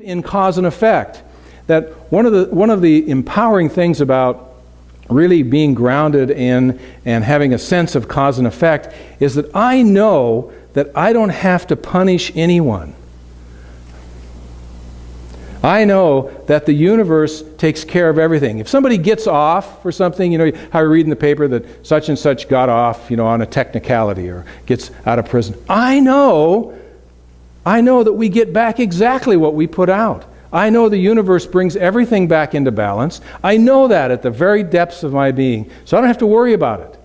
in cause and effect. That one of the empowering things about really being grounded in and having a sense of cause and effect is that I know that I don't have to punish anyone. I know that the universe takes care of everything. If somebody gets off for something, how I read in the paper that such and such got off, on a technicality or gets out of prison. I know that we get back exactly what we put out. I know the universe brings everything back into balance. I know that at the very depths of my being. So I don't have to worry about it.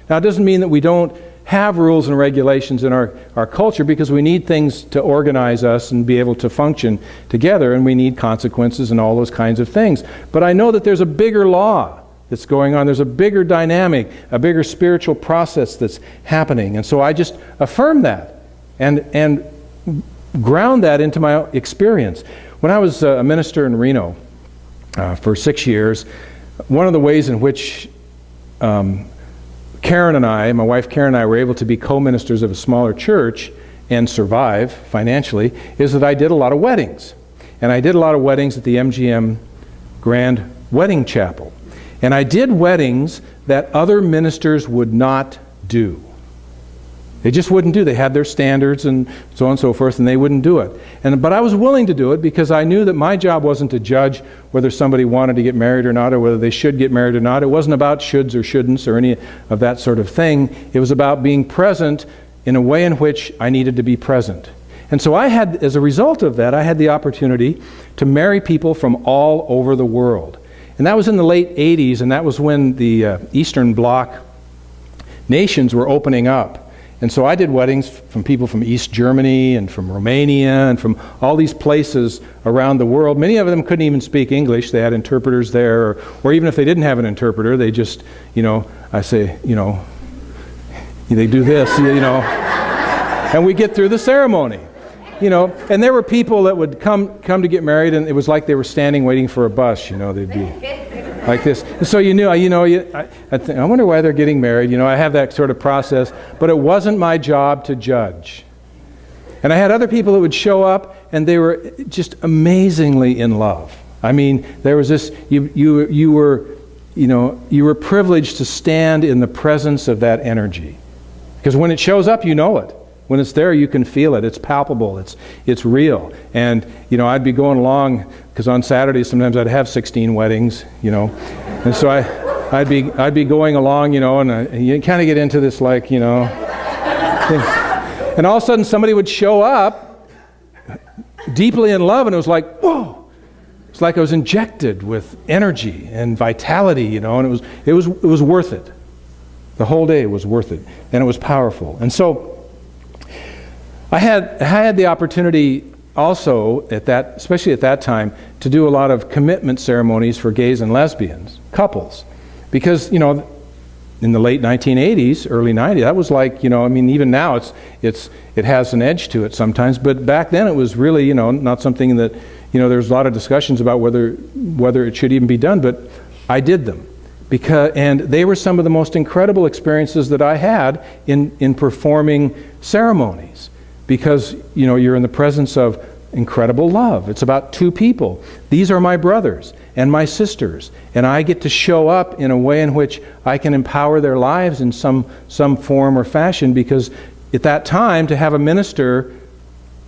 Now, it doesn't mean that we don't have rules and regulations in our culture, because we need things to organize us and be able to function together, and we need consequences and all those kinds of things. But I know that there's a bigger law that's going on. There's a bigger dynamic, a bigger spiritual process that's happening. And so I just affirm that and ground that into my experience. When I was a minister in Reno for 6 years, one of the ways in which Karen and I, my wife Karen and I, were able to be co-ministers of a smaller church and survive financially is that I did a lot of weddings. And I did a lot of weddings at the MGM Grand Wedding Chapel. And I did weddings that other ministers would not do. They just wouldn't do. They had their standards and so on and so forth, and they wouldn't do it. But I was willing to do it because I knew that my job wasn't to judge whether somebody wanted to get married or not, or whether they should get married or not. It wasn't about shoulds or shouldn'ts or any of that sort of thing. It was about being present in a way in which I needed to be present. And so I had, as a result of that, I had the opportunity to marry people from all over the world. And that was in the late 80s, and that was when the Eastern Bloc nations were opening up. And so I did weddings from people from East Germany and from Romania and from all these places around the world. Many of them couldn't even speak English. They had interpreters there, or even if they didn't have an interpreter, they just, I say, they do this, and we get through the ceremony. And there were people that would come to get married, and it was like they were standing waiting for a bus. They'd be like this. And so I wonder why they're getting married. I have that sort of process, but it wasn't my job to judge. And I had other people that would show up, and they were just amazingly in love. I mean, there was this. You were privileged to stand in the presence of that energy, because when it shows up, you know it. When it's there, you can feel it. It's palpable. It's real. And I'd be going along, because on Saturdays sometimes I'd have 16 weddings, and so I'd be going along, and you kind of get into this thing. And all of a sudden somebody would show up deeply in love, and it was like, whoa! It's like I was injected with energy and vitality, and it was worth it. The whole day was worth it, and it was powerful. And so I had the opportunity also especially at that time, to do a lot of commitment ceremonies for gays and lesbians, couples. Because, in the late 1980s, early 90s, that was like, even now it has an edge to it sometimes, but back then it was really, not something that, there's a lot of discussions about whether it should even be done, but I did them. And they were some of the most incredible experiences that I had in performing ceremonies. Because, you're in the presence of incredible love. It's about two people. These are my brothers and my sisters. And I get to show up in a way in which I can empower their lives in some form or fashion. Because at that time, to have a minister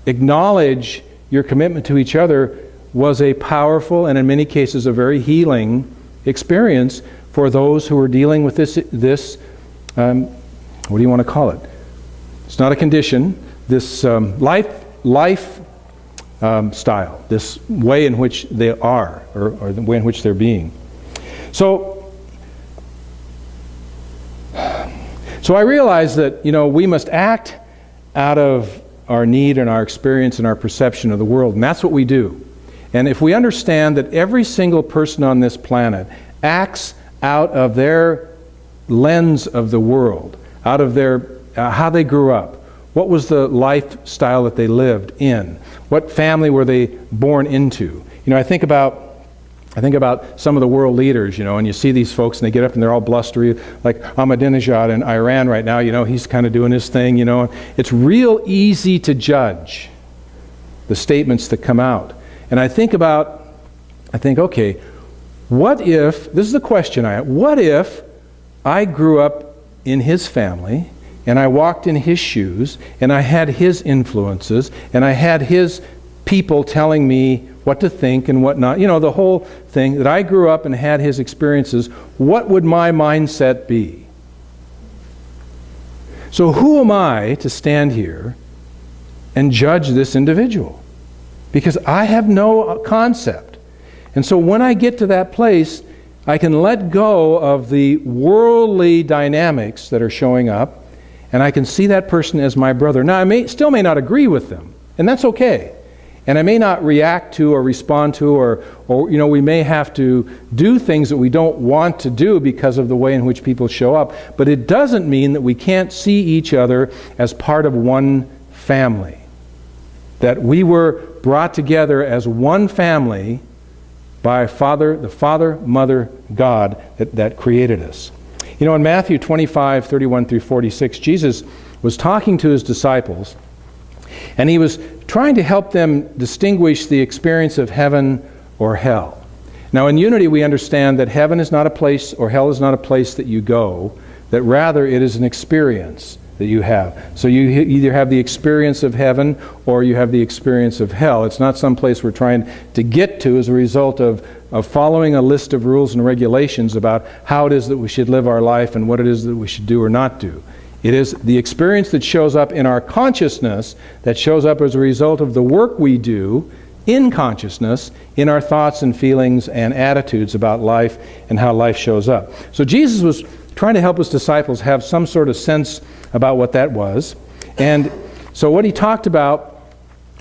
acknowledge your commitment to each other was a powerful and in many cases a very healing experience for those who were dealing with this what do you want to call it? It's not a condition. This life style, this way in which they are, or the way in which they're being. So I realize that, we must act out of our need and our experience and our perception of the world, and that's what we do. And if we understand that every single person on this planet acts out of their lens of the world, out of their how they grew up, what was the lifestyle that they lived in? What family were they born into? I think about some of the world leaders, and you see these folks and they get up and they're all blustery, like Ahmadinejad in Iran right now, he's kind of doing his thing, It's real easy to judge. the statements that come out. And I think, okay, what if, this is the question I have, what if I grew up in his family, and I walked in his shoes, and I had his influences, and I had his people telling me what to think and what not, the whole thing, that I grew up and had his experiences, what would my mindset be? So who am I to stand here and judge this individual? Because I have no concept. And so when I get to that place, I can let go of the worldly dynamics that are showing up, and I can see that person as my brother. Now, I still may not agree with them, and that's okay. And I may not react to or respond to, or we may have to do things that we don't want to do because of the way in which people show up. But it doesn't mean that we can't see each other as part of one family. That we were brought together as one family by the Father, Mother, God that created us. In Matthew 25, 31 through 46, Jesus was talking to his disciples, and he was trying to help them distinguish the experience of heaven or hell. Now, in Unity, we understand that heaven is not a place, or hell is not a place that you go, that rather it is an experience that you have. So you either have the experience of heaven or you have the experience of hell. It's not some place we're trying to get to as a result of following a list of rules and regulations about how it is that we should live our life and what it is that we should do or not do. It is the experience that shows up in our consciousness, that shows up as a result of the work we do in consciousness, in our thoughts and feelings and attitudes about life and how life shows up. So Jesus was trying to help his disciples have some sort of sense about what that was. And so what he talked about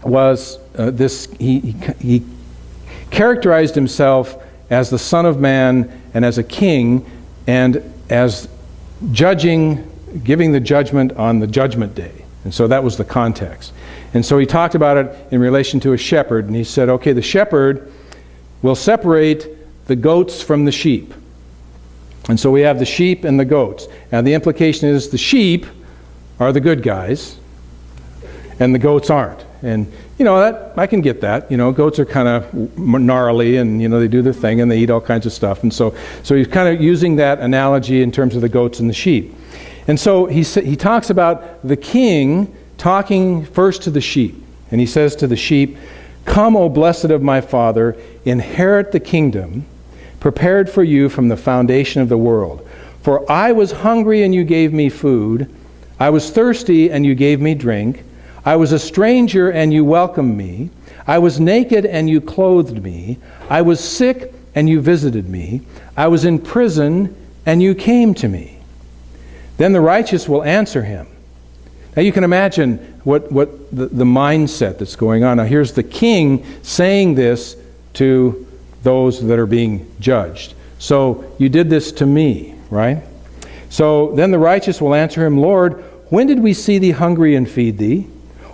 was he characterized himself as the Son of Man and as a king and as giving the judgment on the judgment day. And so that was the context. And so he talked about it in relation to a shepherd, and he said, okay, the shepherd will separate the goats from the sheep. And so we have the sheep and the goats. Now the implication is the sheep are the good guys, and the goats aren't. And that I can get that. Goats are kind of gnarly, and they do their thing, and they eat all kinds of stuff. And so he's kind of using that analogy in terms of the goats and the sheep. And so he talks about the king talking first to the sheep. And he says to the sheep, "Come, O blessed of my Father, inherit the kingdom prepared for you from the foundation of the world. For I was hungry, and you gave me food. I was thirsty, and you gave me drink. I was a stranger, and you welcomed me. I was naked, and you clothed me. I was sick, and you visited me. I was in prison, and you came to me." Then the righteous will answer him. Now you can imagine what the mindset that's going on. Now here's the king saying this to those that are being judged. So you did this to me, right? So then the righteous will answer him, "Lord, when did we see thee hungry and feed thee,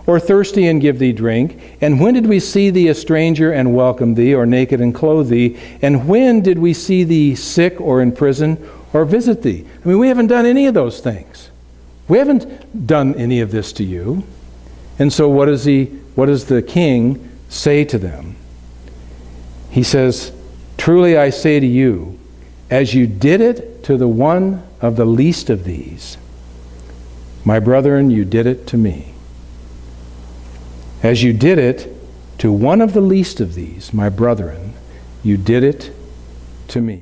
or thirsty and give thee drink? And when did we see thee a stranger and welcome thee, or naked and clothe thee? And when did we see thee sick or in prison, or visit thee?" I mean, we haven't done any of those things. We haven't done any of this to you. And so what does the king say to them? He says, "Truly I say to you, as you did it to the one of the least of these, my brethren, you did it to me." As you did it to one of the least of these, my brethren, you did it to me.